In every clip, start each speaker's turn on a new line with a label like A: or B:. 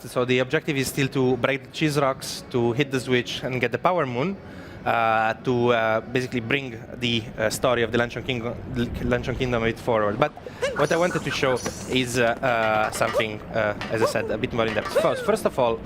A: So the objective is still to break the cheese rocks, to hit the switch and get the power moon, to basically bring the story of the Luncheon Kingdom a bit forward. But what I wanted to show is something, as I said, a bit more in depth. First of all,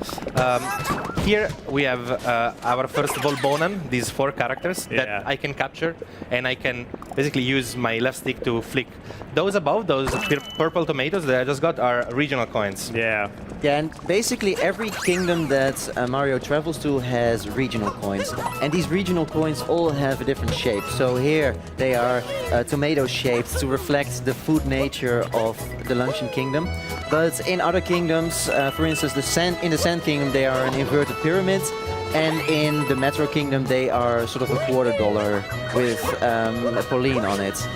A: here we have our first Volbonan, these 4 characters that I can capture, and I can basically use my left stick to flick. Those above, those purple tomatoes that I just got, are regional coins.
B: Yeah.
C: Yeah, and basically every kingdom that Mario travels to has regional coins. And these regional coins all have a different shape. So here they are tomato shaped to reflect the food nature of the Luncheon Kingdom. But in other kingdoms, for instance, in the Sand Kingdom, they are an inverted pyramid. And in the Metro Kingdom, they are sort of a $quarter with a Pauline on it.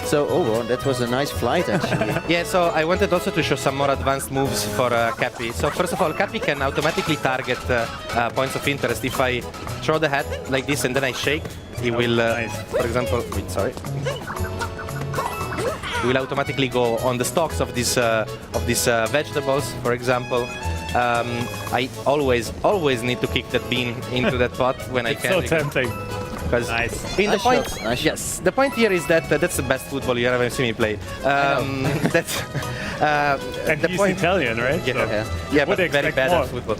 C: So, oh, well, that was a nice flight, actually.
A: Yeah, so I wanted also to show some more advanced moves for Cappy. So first of all, Cappy can automatically target points of interest. If I throw the hat like this and then I shake, he will, for example, he will automatically go on the stalks of these vegetables, for example. I always need to kick that bean into that pot when I can.
B: It's so tempting.
A: Nice. Yes, the point here is that that's the best football you ever seen me play. That's
B: and
A: the
B: he's
A: point.
B: Italian, right?
A: Yeah, but very bad at football.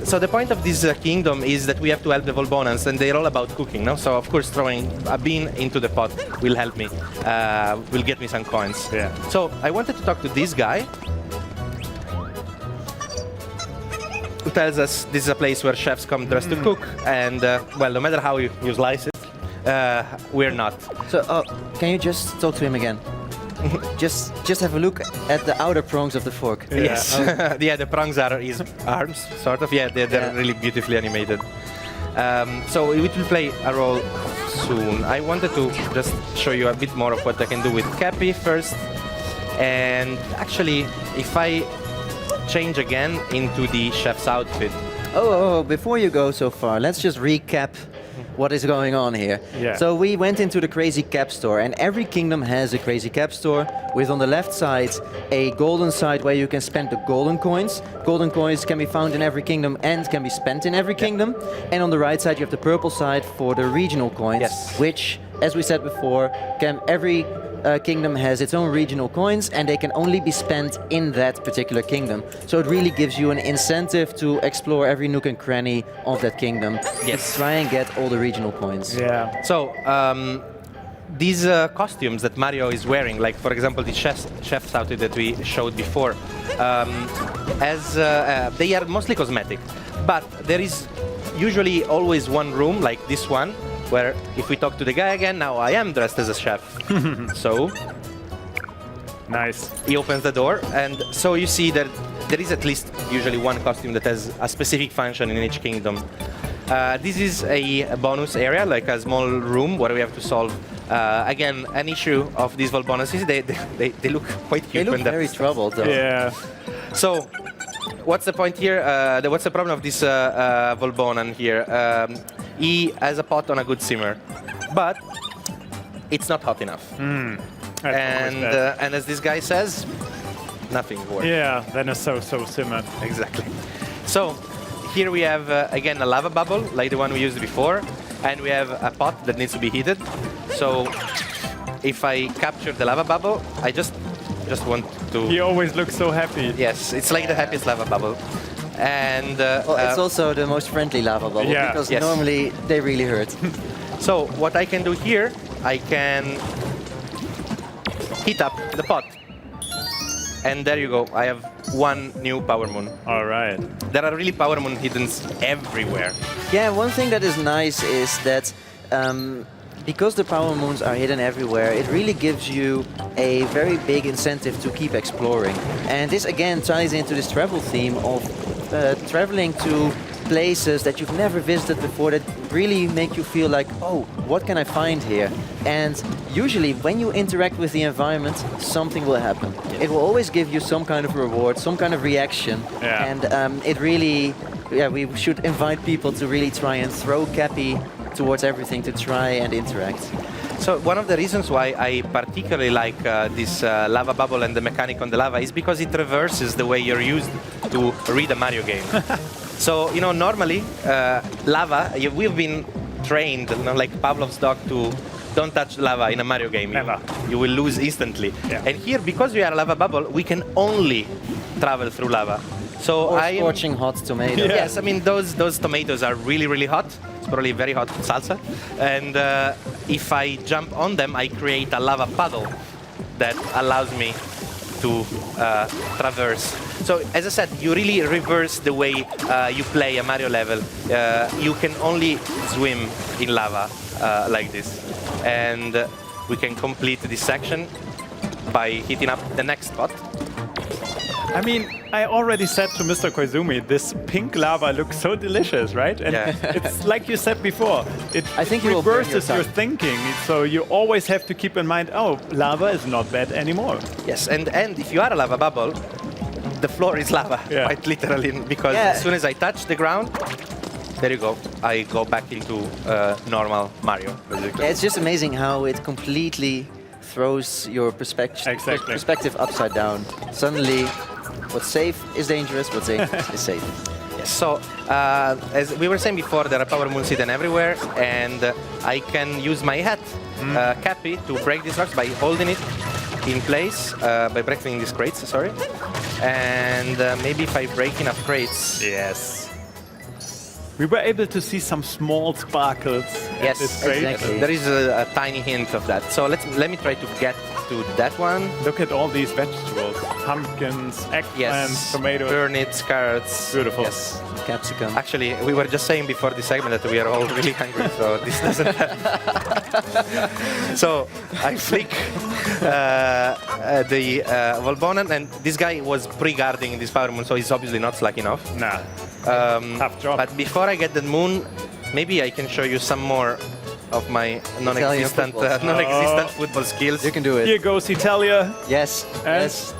A: So the point of this kingdom is that we have to help the Volbonans, and they're all about cooking, no? So of course throwing a bean into the pot will help me, will get me some coins.
B: Yeah.
A: So I wanted to talk to this guy, who tells us this is a place where chefs come dressed to cook, and well, no matter how you slice it, we're not.
C: So, can you just talk to him again? just have a look at the outer prongs of the fork.
A: Yeah. Yes. Yeah, the prongs are his arms, sort of. Yeah, they're really beautifully animated. So it will play a role soon. I wanted to just show you a bit more of what I can do with Cappy first. And actually, if I change again into the chef's outfit.
C: Oh, before you go so far, let's just recap what is going on here.
B: Yeah.
C: So we went into the Crazy Cap store, and every kingdom has a Crazy Cap store with on the left side a golden side where you can spend the golden coins. Golden coins can be found in every kingdom and can be spent in every kingdom. And on the right side you have the purple side for the regional coins, which, as we said before, every kingdom has its own regional coins, and they can only be spent in that particular kingdom. So it really gives you an incentive to explore every nook and cranny of that kingdom.
A: Yes.
C: To try and get all the regional coins.
B: Yeah.
A: So these costumes that Mario is wearing, like for example the chef's outfit that we showed before, they are mostly cosmetic, but there is usually always one room like this one, where if we talk to the guy again, now I am dressed as a chef. So
B: nice.
A: He opens the door, and so you see that there is at least usually one costume that has a specific function in each kingdom. This is a bonus area, like a small room where we have to solve again an issue of these Volbonuses. They look quite cute.
C: They look very troubled, though.
B: Yeah.
A: So what's the point here? What's the problem of this Volbonan here? He has a pot on a good simmer, but it's not hot enough. And as this guy says, nothing works.
B: Yeah, then it's so simmer.
A: Exactly. So here we have again a lava bubble like the one we used before, and we have a pot that needs to be heated. So if I capture the lava bubble, I just want to.
B: He always looks so happy.
A: Yes, it's like the happiest lava bubble. And
C: well, it's also the most friendly lava bubble, because normally they really hurt.
A: So what I can do here, I can heat up the pot. And there you go, I have one new power moon.
B: All right.
A: There are really power moon hidden everywhere.
C: Yeah, one thing that is nice is that because the power moons are hidden everywhere, it really gives you a very big incentive to keep exploring. And this again ties into this travel theme of traveling to places that you've never visited before that really make you feel like, oh, what can I find here? And usually when you interact with the environment, something will happen. Yeah. It will always give you some kind of reward, some kind of reaction.
B: Yeah.
C: And it really, we should invite people to really try and throw Cappy towards everything to try and interact.
A: So one of the reasons why I particularly like this lava bubble and the mechanic on the lava is because it reverses the way you're used to read a Mario game. So, you know, normally lava, we've been trained, you know, like Pavlov's dog, to don't touch lava in a Mario game.
B: Never.
A: You will lose instantly.
B: Yeah.
A: And here, because we are a lava bubble, we can only travel through lava. So
C: Or
A: I am,
C: scorching hot tomatoes.
B: Yeah.
A: yes, I mean those tomatoes are really, really hot. It's probably very hot salsa. And if I jump on them, I create a lava puddle that allows me to traverse. So as I said, you really reverse the way you play a Mario level. You can only swim in lava like this. And we can complete this section by hitting up the next spot.
B: I mean, I already said to Mr. Koizumi, this pink lava looks so delicious, right? And
A: Yeah.
B: it's like you said before, it
C: I think you will burn
B: reverses
C: your
B: your
C: tongue.
B: thinking. So you always have to keep in mind, oh, lava is not bad anymore.
A: Yes, and if you are a lava bubble, the floor is lava,
B: Yeah.
A: quite literally, because
C: Yeah.
A: as soon as I touch the ground, there you go. I go back into normal Mario, basically.
C: Yeah, it's just amazing how it completely throws your
B: Exactly.
C: perspective upside down. Suddenly, what's safe is dangerous, what's safe is safe.
A: Yes. So, as we were saying before, there are power moons hidden everywhere, and I can use my hat, Cappy, to break these rocks by holding it in place, by breaking these crates, sorry. And maybe if I break enough crates...
B: Yes. We were able to see some small sparkles.
A: Yes,
B: It's great.
C: exactly.
A: There is a tiny hint of that. So let me try to get to that one.
B: Look at all these vegetables. Pumpkins, eggplants,
A: Yes,
B: tomatoes.
A: turnips, carrots.
B: Beautiful.
A: Yes.
C: Capsicum.
A: Actually, we were just saying before the segment that we are all really hungry, so this doesn't help. So I flick the Volbonen, and this guy was pre-guarding this power moon, so he's obviously not slack enough.
B: Nah, tough job.
A: But before I get the moon, maybe I can show you some more of my non-existent
C: football.
A: non-existent football skills.
C: You can do it.
B: Here goes Italia.
C: Yes.
B: And-
C: Yes.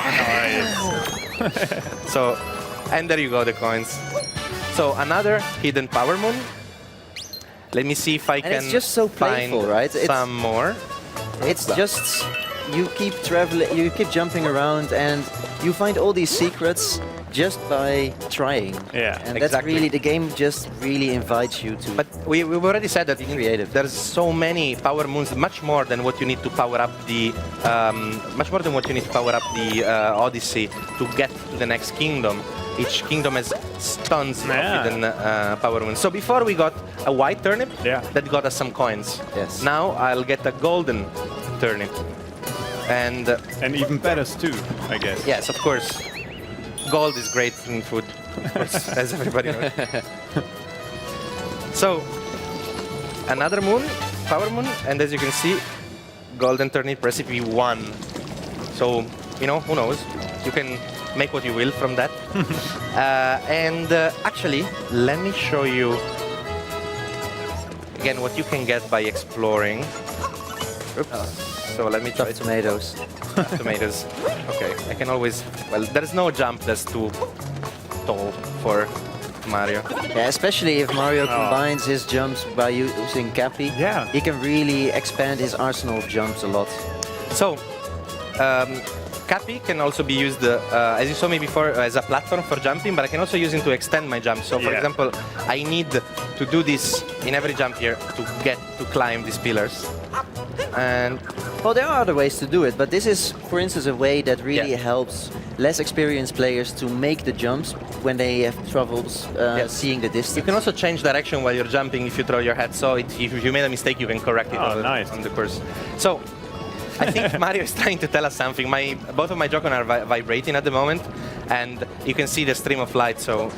B: Nice.
A: So, and there you go, the coins. So another hidden power moon. Let me see if I
C: And
A: can
C: it's just so
A: find
C: playful, right? It's-
A: some more.
C: It's just you keep traveling, you keep jumping around, and you find all these secrets just by trying.
B: Yeah,
C: and that's
A: exactly.
C: really the game. Just really invites you to.
A: But we've already said that
C: Creative.
A: there's so many power moons, much more than what you need to power up the Odyssey to get to the next kingdom. Each kingdom has tons
B: Yeah.
A: of hidden power moons. So before we got a white turnip
B: Yeah.
A: that got us some coins.
C: Yes.
A: Now I'll get a golden turnip. And
B: And even better stew, I guess.
A: yes, of course, gold is great in food, of course, as everybody knows. So, another moon, power moon, and as you can see, golden turnip recipe 1. So, you know, who knows? You can make what you will from that. Actually, let me show you again what you can get by exploring. Oops. So let me try
C: Tough tomatoes.
A: tomatoes. Okay, I can always... Well, there's no jump that's too tall for Mario.
C: Yeah, especially if Mario combines his jumps by using Cappy.
B: Yeah.
C: He can really expand his arsenal of jumps a lot.
A: So, Cappy can also be used, as you saw me before, as a platform for jumping, but I can also use it to extend my jump. So, for
B: Yeah.
A: example, I need to do this in every jump here to climb these pillars. And
C: Well, there are other ways to do it, but this is, for instance, a way that really
A: Yeah.
C: helps less experienced players to make the jumps when they have troubles
A: Yes.
C: seeing the distance.
A: you can also change direction while you're jumping if you throw your head. So if you made a mistake, you can correct it
B: Oh, nice.
A: on the course. So I think Mario is trying to tell us something. Both of my Joy-Con are vibrating at the moment, and you can see the stream of light. So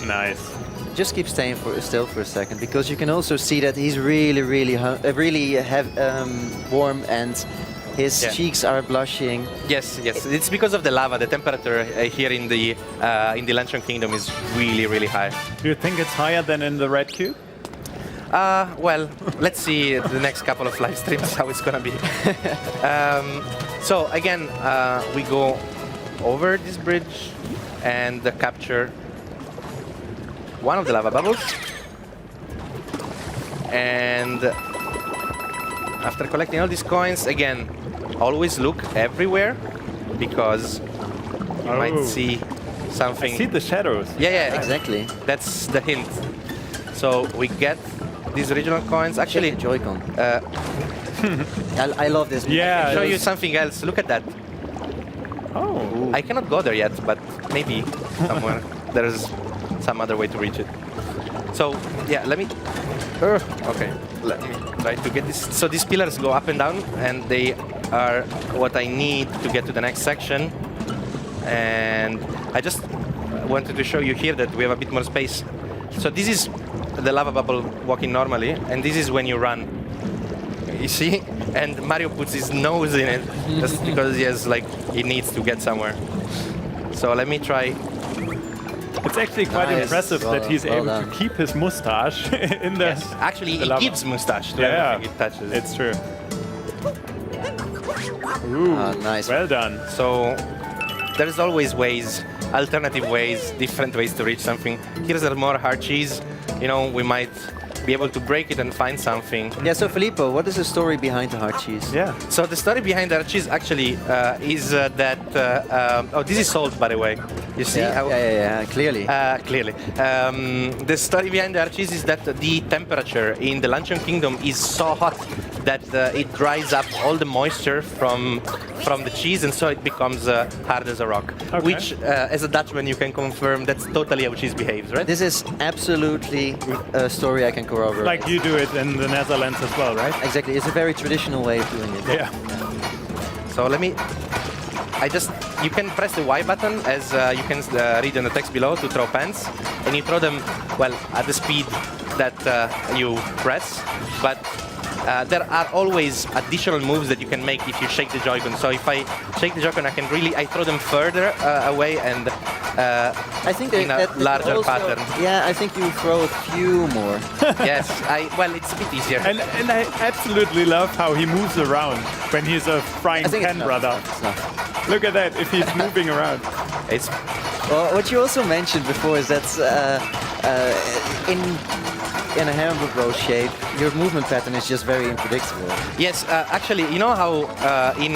B: Nice.
C: Just keep staying still for a second, because you can also see that he's really warm, and his
A: Yeah.
C: cheeks are blushing.
A: yes, it's because of the lava. The temperature here in the Luncheon Kingdom is really high.
B: Do you think it's higher than in the red cube?
A: Well, let's see the next couple of live streams how it's gonna be. So again, we go over this bridge and capture one of the lava bubbles, and after collecting all these coins, again, always look everywhere because you might see something.
B: See the shadows.
A: Yeah,
C: Exactly.
A: That's the hint. So we get these original coins. Actually,
C: Check the Joy-Con. I love this.
B: Yeah.
A: I'll show you something else. Look at that.
B: Oh.
A: I cannot go there yet, but maybe somewhere there's some other way to reach it. So yeah, let me. Okay, let me try to get this. So these pillars go up and down, and they are what I need to get to the next section. And I just wanted to show you here that we have a bit more space. So this is the lava bubble walking normally, and this is when you run. You see? And Mario puts his nose in it just because he needs to get somewhere. So let me try.
B: It's actually quite
C: Nice.
B: impressive that he's
C: Well
B: able
C: done.
B: to keep his mustache in the.
A: Yes, actually,
B: the
A: it
B: lava.
A: gives mustache to
B: Yeah,
A: everything it touches.
B: it's true. Ooh,
C: Nice.
B: well done.
A: So there's always ways, alternative ways, different ways to reach something. Here's a more hard cheese. You know, we might be able to break it and find something.
C: Yeah, so Filippo, what is the story behind the hard cheese?
B: Yeah.
A: So the story behind the hard cheese actually is that... oh, this is salt, by the way. You see?
C: Yeah, clearly.
A: Clearly. The story behind the hard cheese is that the temperature in the Luncheon Kingdom is so hot that it dries up all the moisture from the cheese, and so it becomes hard as a rock.
B: Okay.
A: Which, as a Dutchman, you can confirm that's totally how cheese behaves, right?
C: This is absolutely a story I can corroborate.
B: Like you do it in the Netherlands as well, right?
C: Exactly, it's a very traditional way of doing it.
B: Yeah.
A: So let me... You can press the Y button, as you can read in the text below, to throw pens, and you throw them, well, at the speed that you press, but there are always additional moves that you can make if you shake the Joy-Con. So if I shake the Joy-Con, I throw them further away and
C: I think
A: in a
C: that
A: larger
C: also,
A: pattern.
C: Yeah, I think you throw a few more.
A: Yes, well, it's a bit easier.
B: And I absolutely love how he moves around when he's a frying
C: I think
B: pan
C: it's
B: brother.
C: It's not.
B: Look at that, if he's moving around.
A: It's
C: Well, what you also mentioned before is that in a hammer bro shape, your movement pattern is just very unpredictable.
A: Yes, actually, you know how in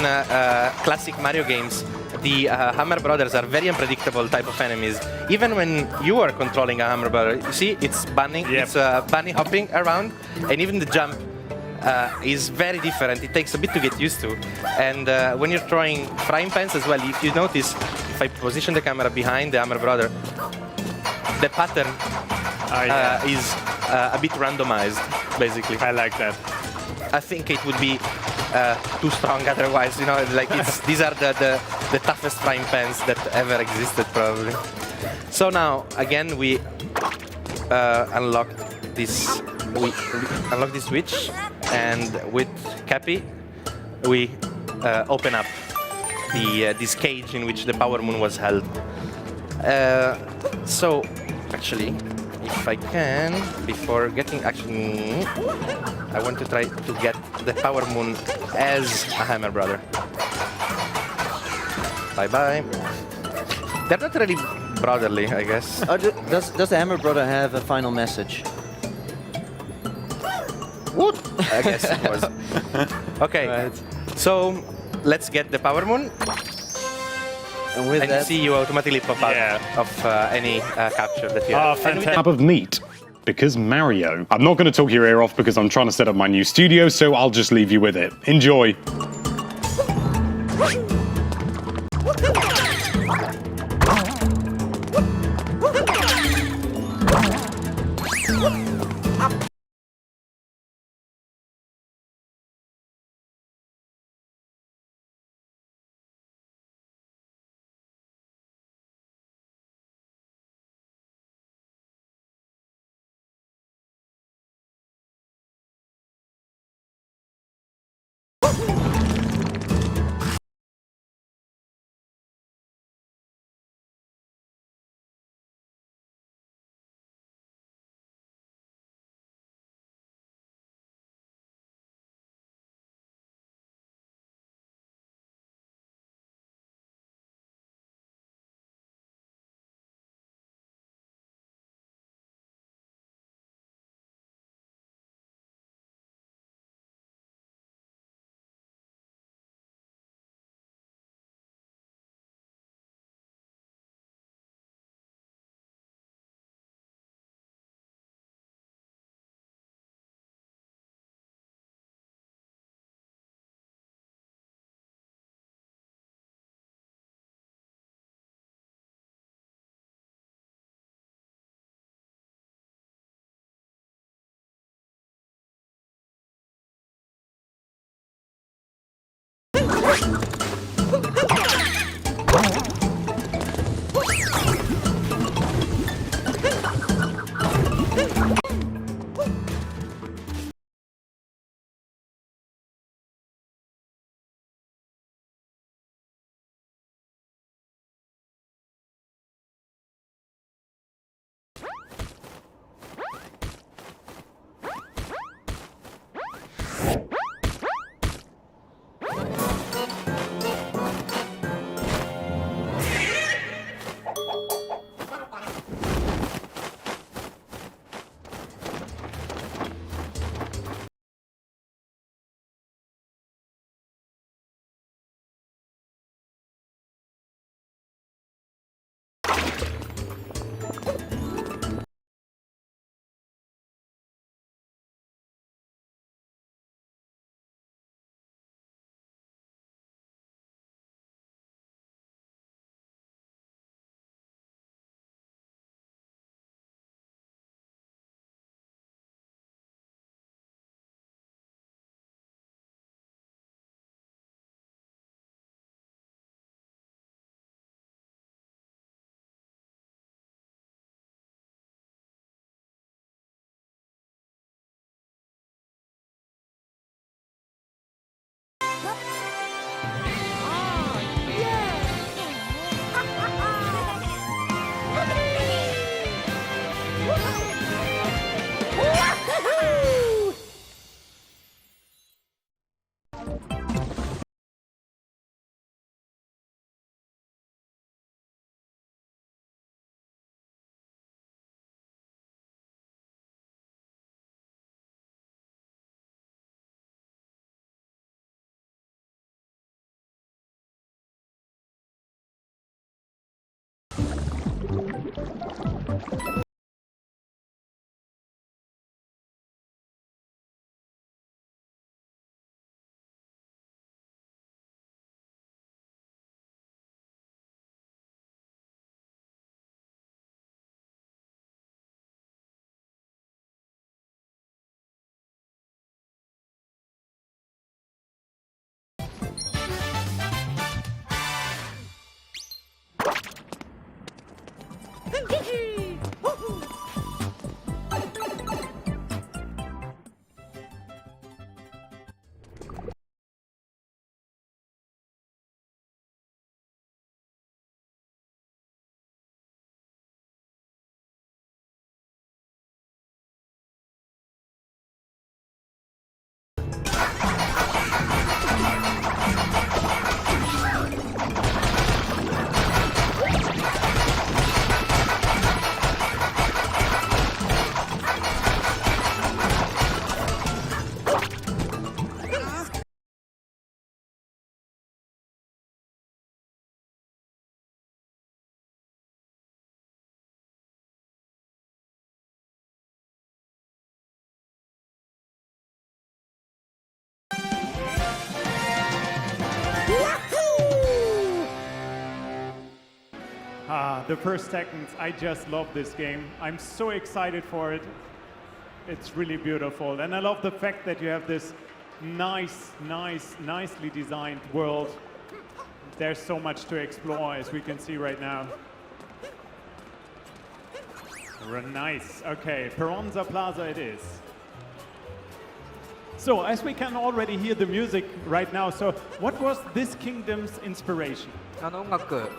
A: classic Mario games, the Hammer Brothers are very unpredictable type of enemies. Even when you are controlling a Hammer Brother, you see, it's bunny,
B: Yep.
A: it's bunny hopping around, and even the jump is very different. It takes a bit to get used to. And when you're throwing frying pans as well, if you notice, if I position the camera behind the Hammer Brother, the pattern is a bit randomized, basically.
B: I like that.
A: I think it would be too strong otherwise, you know, like these are the toughest frying pans that ever existed, probably. So now, again, we unlock this switch, and with Cappy, we open up this cage in which the Power Moon was held. So, actually, if I can, before getting I want to try to get the Power Moon as a Hammer Brother. Bye-bye. They're not really brotherly, I guess.
C: Does the Hammer Brother have a final message?
A: What? I guess it was. Okay,
B: Right.
A: so let's get the Power Moon,
C: And with
A: and you
C: that,
A: see you automatically pop out
B: Yeah.
A: of any capture that you
B: Oh,
A: have. And with
B: fantastic.
D: Cup of meat. Because Mario. I'm not going to talk your ear off because I'm trying to set up my new studio, so I'll just leave you with it. Enjoy.
B: The first seconds, I just love this game. I'm so excited for it. It's really beautiful. And I love the fact that you have this nicely designed world. There's so much to explore, as we can see right now. Nice. Okay, Peronza Plaza it is. So, as we can already hear the music right now, so what was this kingdom's inspiration?
E: 音楽、聞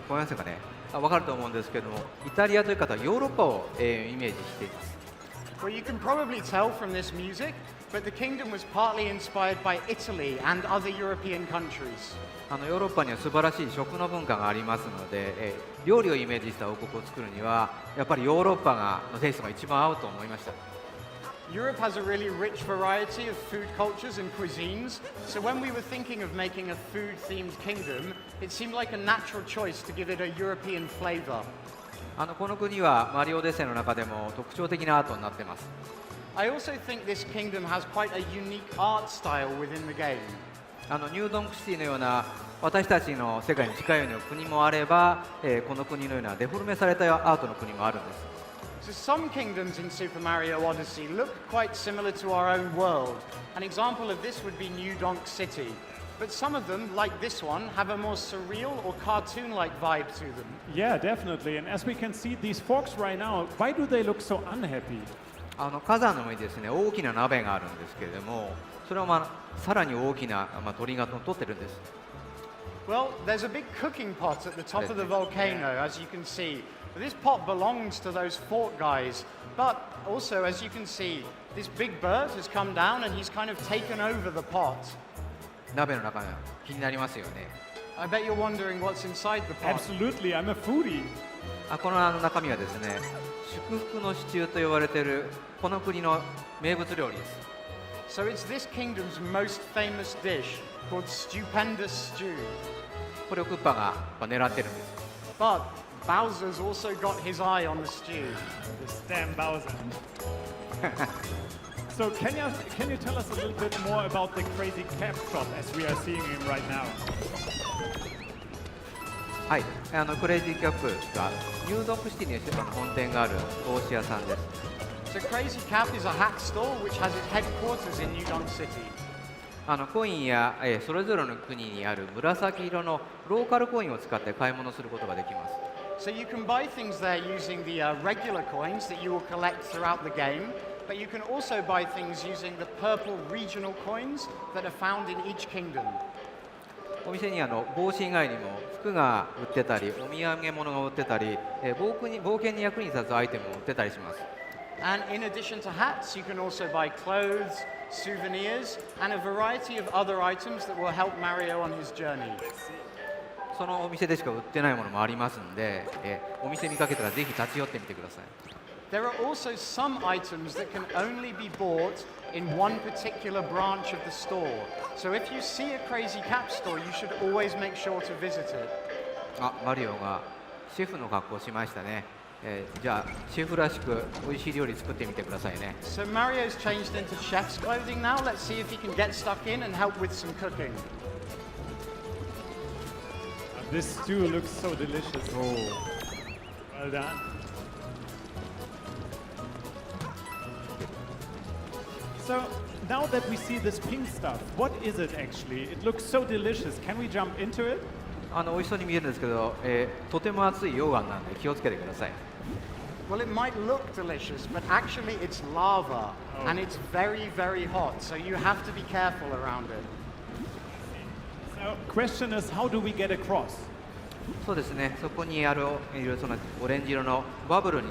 E: こえますかね。分かると思うんですけども、イタリアという方はヨーロッパを、イメージしています。
F: Well, you can probably tell from this music, but the kingdom was partly inspired by Italy and other European countries.
E: ヨーロッパには素晴らしい食の文化がありますので、料理をイメージした王国を作るにはやっぱりヨーロッパのテイストが一番合うと思いました。
F: Europe has a really rich variety of food cultures and cuisines, so when we were thinking of making a food-themed kingdom, it seemed like a natural choice to give it a European flavor.
E: この国はマリオオデッセイの中でも特徴的なアートになっています。
F: I also think this kingdom has quite a unique art style within the game.
E: ニュードンクシティのような私たちの世界に近いような国もあれば、この国のようなデフォルメされたアートの国もあるんです。
F: So some kingdoms in Super Mario Odyssey look quite similar to our own world. An example of this would be New Donk City. but some of them, like this one, have a more surreal or cartoon-like vibe to them.
B: Yeah, definitely. And as we can see, these forks right now, why do they look so unhappy?
E: 火山の上にですね、大きな鍋があるんですけれども、それをさらに大きな鳥が取ってるんです。
F: Well, there's a big cooking pot at the top of the volcano, as you can see. This pot belongs to those fork guys, but also, as you can see, this big bird has come down and he's kind of taken over the pot.
E: 鍋の中が気になりますよね。
F: I bet you're wondering what's inside the pot.
B: Absolutely, I'm a foodie.
E: この中身はですね、祝福のシチューと呼ばれているこの国の名物料理です。
F: So it's this kingdom's most famous dish called stupendous stew.
E: これをクッパが狙ってるんです。
F: But Bowser's also got his eye on the stew.
B: This damn Bowser. So can you tell us a little bit more about the crazy cap shop as we are seeing him right now?
E: はい、クレイジーキャップがニュードックシティに本店がある帽子屋さんです。
F: So Crazy Cap is a hat store which has its headquarters in New Donk City.
E: コインや、それぞれの国にある紫色のローカルコインを使って買い物することができます。
F: So you can buy things there using the regular coins that you will collect throughout the game, but you can also buy things using the purple regional coins that are found in each kingdom.
E: お店に帽子以外にも服が売ってたり、お土産物が売ってたり、冒険に役に立つアイテムを売ってたりします。
F: And in addition to hats, you can also buy clothes, souvenirs, and a variety of other items that will help Mario on his journey.
E: そのお店でしか売ってないものもありますので、お店見かけたらぜひ立ち寄ってみてください。
F: There are also some items that can only be bought in one particular branch of the store. So if you see a Crazy Cap store, you should always make sure to visit it.
E: マリオがシェフの格好をしましたね。じゃあシェフらしく美味しい料理作ってみてくださいね。
F: So Mario's changed into chef's clothing now. Let's see if he can get stuck in and help with some cooking.
B: This stew looks so delicious.
E: Oh.
B: Well done. So now that we see this pink stuff, what is it actually? It looks so delicious. Can we jump into it?
E: 美味しそうに見えるんですけど、とても熱い溶岩なんで気をつけてください。
F: Well, it might look delicious, but actually it's lava, and it's very, very hot, so you have to be careful around it.
B: So, question is, how do we get across?
E: そうですね、そこにいるそのオレンジ色のバブルに、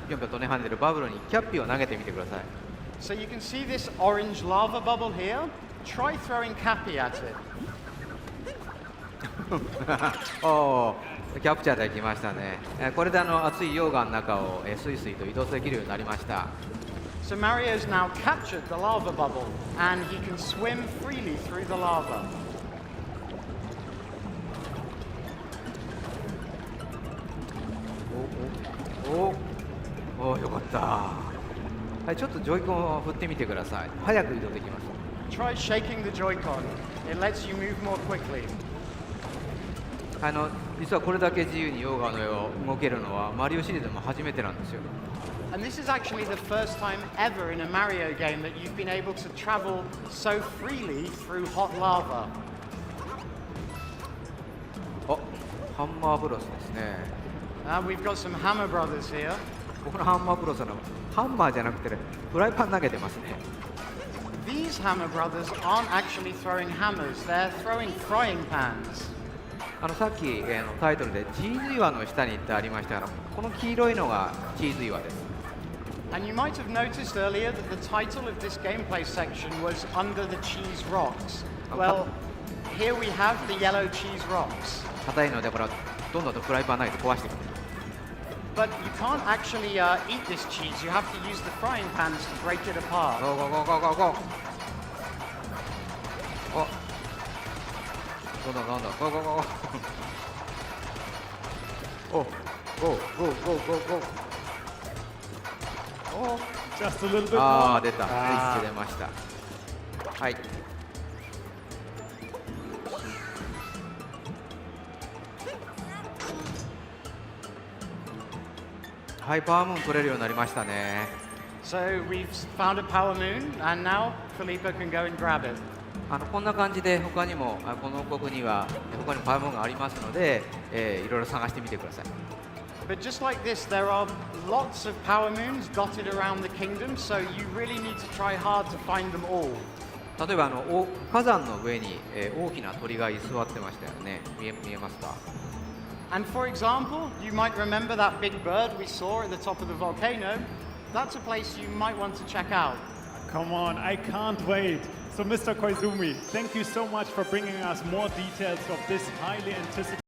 E: ぴょんぴょんと跳ねてるバブルにキャッピーを投げてみてください。
F: So you can see this orange lava bubble here. Try throwing Cappy at it.
E: キャプチャーできましたね。これで熱い溶岩の中をスイスイと移動できるようになりました。
F: So Mario's now captured the lava bubble, and he can swim freely through the lava.
E: よかった。はい、ちょっとジョイコンを振ってみてください。早く移動できます。
F: Try shaking the Joy-Con. It lets you move more quickly.
E: 実はこれだけ自由に溶岩の上を動けるのはマリオシリーズでも初めてなんですよ。
F: And this is actually the first time ever in a Mario game that you've been able to travel so freely through hot lava.
E: ハンマーブロスですね。
F: We've got some Hammer Brothers here.
E: このハンマーブロスのハンマーじゃなくてフライパン投げてますね。
F: These Hammer Brothers aren't actually throwing hammers, they're throwing frying pans.
E: さっきタイトルでチーズ岩の下にってありましたから、この黄色いのがチーズ岩です。
F: And you might have noticed earlier that the title of this gameplay section was Under the Cheese Rocks. Well, here we have the yellow cheese rocks.
E: 硬いのでこれどんどんとフライパン投げて壊してくる。
F: But you can't actually eat this cheese. You have to use the frying pans to break it apart.
E: Go, go, go, go, go, go. どんどんどんどん、ゴーゴーゴー。お、ゴーゴーゴーゴーゴー。お。
B: Just a little bit more.
E: 出た。はい、出ました。はい。はい、パワームーン取れるようになりましたね。
F: So we've found a power moon, and now Felipe can go and grab it.
E: こんな感じで他にもこの王国には他にもパワームーンがありますので、いろいろ探してみてください。
F: But just like this, there are lots of power moons dotted around the kingdom, so you really need to try hard to find them all.
E: 例えば火山の上に、大きな鳥が居座ってましたよね。見えますか？
F: And for example, you might remember that big bird we saw at the top of the volcano. That's a place you might want to check out.
B: Come on, I can't wait. So, Mr. Koizumi, thank you so much for bringing us more details of this highly anticipated